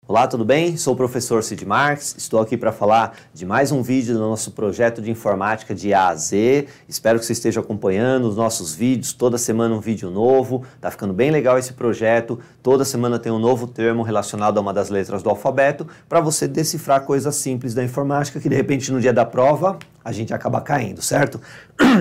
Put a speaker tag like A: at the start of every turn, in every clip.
A: Olá, tudo bem? Sou o professor Cid Marques, estou aqui para falar de mais um vídeo do nosso projeto de informática de A a Z. Espero que você esteja acompanhando os nossos vídeos, toda semana um vídeo novo, tá ficando bem legal esse projeto, toda semana tem um novo termo relacionado a uma das letras do alfabeto, para você decifrar coisas simples da informática que de repente no dia da prova a gente acaba caindo, certo?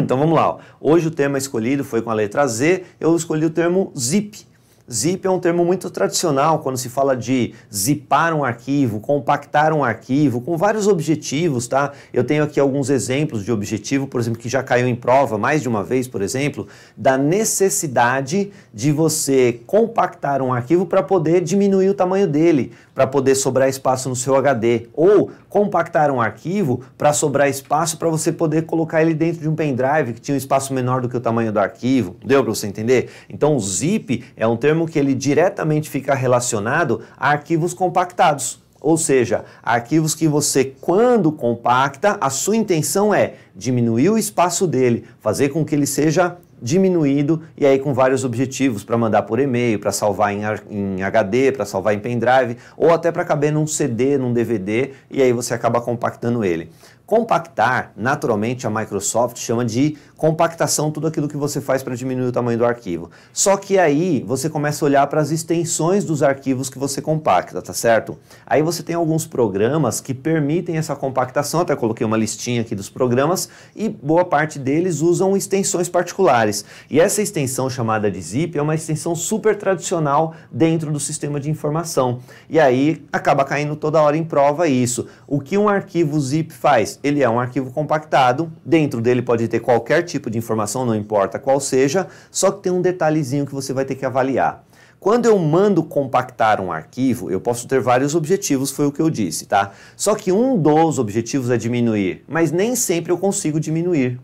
A: Então vamos lá, ó. Hoje o tema escolhido foi com a letra Z, eu escolhi o termo zip. Zip é um termo muito tradicional quando se fala de zipar um arquivo, compactar um arquivo, com vários objetivos, tá? Eu tenho aqui alguns exemplos de objetivo, por exemplo, que já caiu em prova mais de uma vez, por exemplo, da necessidade de você compactar um arquivo para poder diminuir o tamanho dele, para poder sobrar espaço no seu HD, ou compactar um arquivo para sobrar espaço para você poder colocar ele dentro de um pendrive que tinha um espaço menor do que o tamanho do arquivo. Deu para você entender? Então o zip é um termo que ele diretamente fica relacionado a arquivos compactados. Ou seja, arquivos que você, quando compacta, a sua intenção é diminuir o espaço dele, fazer com que ele seja diminuído e aí com vários objetivos para mandar por e-mail, para salvar em HD, para salvar em pendrive ou até para caber num CD, num DVD e aí você acaba compactando ele. Compactar, naturalmente, a Microsoft chama de compactação tudo aquilo que você faz para diminuir o tamanho do arquivo. Só que aí você começa a olhar para as extensões dos arquivos que você compacta, tá certo? Aí você tem alguns programas que permitem essa compactação, até coloquei uma listinha aqui dos programas, e boa parte deles usam extensões particulares. E essa extensão chamada de zip é uma extensão super tradicional dentro do sistema de informação. E aí acaba caindo toda hora em prova isso. O que um arquivo zip faz? Ele é um arquivo compactado, dentro dele pode ter qualquer tipo de informação, não importa qual seja, só que tem um detalhezinho que você vai ter que avaliar. Quando eu mando compactar um arquivo, eu posso ter vários objetivos, foi o que eu disse, tá? Só que um dos objetivos é diminuir, mas nem sempre eu consigo diminuir.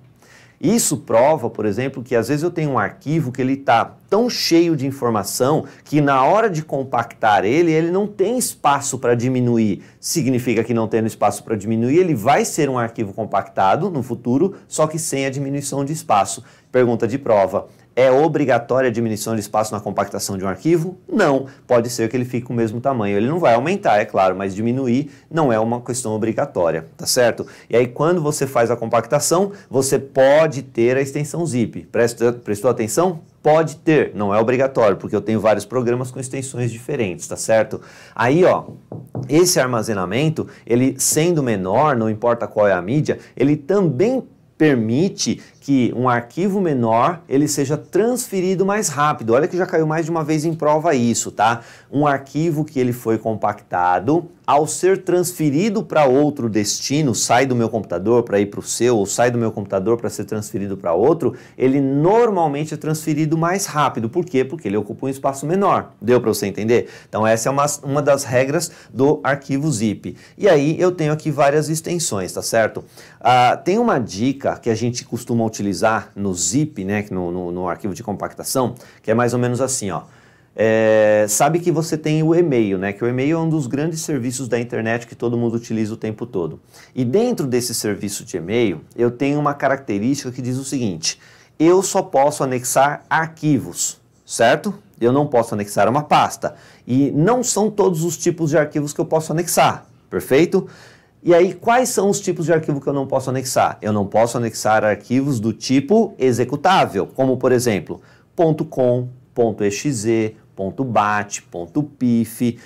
A: Isso prova, por exemplo, que às vezes eu tenho um arquivo que ele está tão cheio de informação que na hora de compactar ele não tem espaço para diminuir. Significa que não tendo espaço para diminuir, ele vai ser um arquivo compactado no futuro, só que sem a diminuição de espaço. Pergunta de prova. É obrigatória a diminuição de espaço na compactação de um arquivo? Não. Pode ser que ele fique com o mesmo tamanho. Ele não vai aumentar, é claro, mas diminuir não é uma questão obrigatória, tá certo? E aí quando você faz a compactação, você pode ter a extensão zip. Prestou atenção? Pode ter, não é obrigatório, porque eu tenho vários programas com extensões diferentes, tá certo? Aí, ó, esse armazenamento, ele sendo menor, não importa qual é a mídia, ele também permite que um arquivo menor ele seja transferido mais rápido. Olha que já caiu mais de uma vez em prova isso, tá? Um arquivo que ele foi compactado, ao ser transferido para outro destino, sai do meu computador para ir para o seu, ou sai do meu computador para ser transferido para outro, ele normalmente é transferido mais rápido. Por quê? Porque ele ocupa um espaço menor. Deu para você entender? Então essa é uma das regras do arquivo zip. E aí eu tenho aqui várias extensões, tá certo? Tem uma dica que a gente costuma utilizar no zip, né, no arquivo de compactação, que é mais ou menos assim, ó. Sabe que você tem o e-mail, né? Que o e-mail é um dos grandes serviços da internet que todo mundo utiliza o tempo todo. E dentro desse serviço de e-mail, eu tenho uma característica que diz o seguinte: eu só posso anexar arquivos, certo? Eu não posso anexar uma pasta. E não são todos os tipos de arquivos que eu posso anexar, perfeito? E aí, quais são os tipos de arquivo que eu não posso anexar? Eu não posso anexar arquivos do tipo executável, como por exemplo, .com, .exe, .bat, .pif.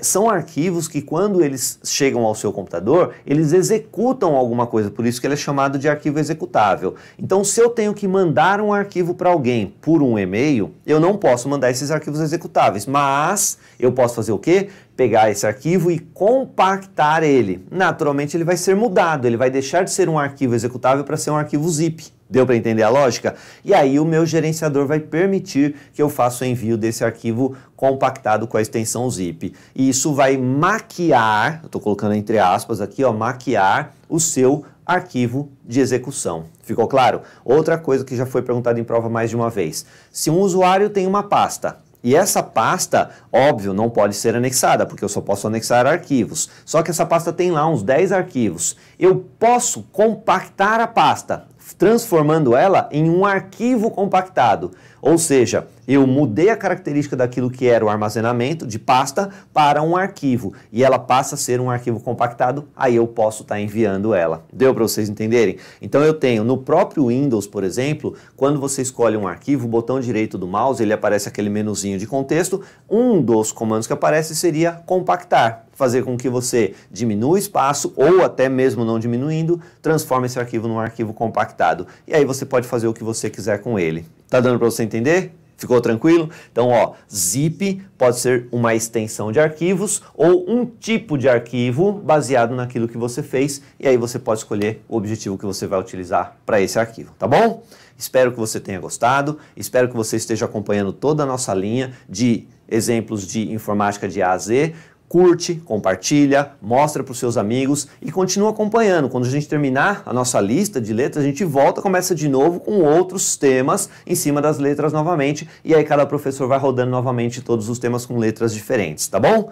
A: São arquivos que quando eles chegam ao seu computador, eles executam alguma coisa, por isso que ele é chamado de arquivo executável. Então, se eu tenho que mandar um arquivo para alguém por um e-mail, eu não posso mandar esses arquivos executáveis, mas eu posso fazer o quê? Pegar esse arquivo e compactar ele. Naturalmente, ele vai ser mudado, ele vai deixar de ser um arquivo executável para ser um arquivo zip. Deu para entender a lógica? E aí o meu gerenciador vai permitir que eu faça o envio desse arquivo compactado com a extensão zip. E isso vai maquiar, eu estou colocando entre aspas aqui, ó, maquiar o seu arquivo de execução. Ficou claro? Outra coisa que já foi perguntada em prova mais de uma vez. Se um usuário tem uma pasta, e essa pasta, óbvio, não pode ser anexada, porque eu só posso anexar arquivos. Só que essa pasta tem lá uns 10 arquivos. Eu posso compactar a pasta. transformando ela em um arquivo compactado. Ou seja, eu mudei a característica daquilo que era o armazenamento de pasta para um arquivo e ela passa a ser um arquivo compactado, aí eu posso estar enviando ela. Deu para vocês entenderem? Então eu tenho no próprio Windows, por exemplo, quando você escolhe um arquivo, o botão direito do mouse, ele aparece aquele menuzinho de contexto, um dos comandos que aparece seria compactar, fazer com que você diminua o espaço ou até mesmo não diminuindo, transforme esse arquivo num arquivo compactado. E aí você pode fazer o que você quiser com ele. Tá dando para você entender? Ficou tranquilo? Então, ó, zip pode ser uma extensão de arquivos ou um tipo de arquivo baseado naquilo que você fez e aí você pode escolher o objetivo que você vai utilizar para esse arquivo, tá bom? Espero que você tenha gostado, espero que você esteja acompanhando toda a nossa linha de exemplos de informática de A a Z. Curte, compartilha, mostra para os seus amigos e continua acompanhando. Quando a gente terminar a nossa lista de letras, a gente volta, começa de novo com outros temas em cima das letras novamente. E aí cada professor vai rodando novamente todos os temas com letras diferentes, tá bom?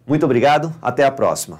A: Muito obrigado, até a próxima.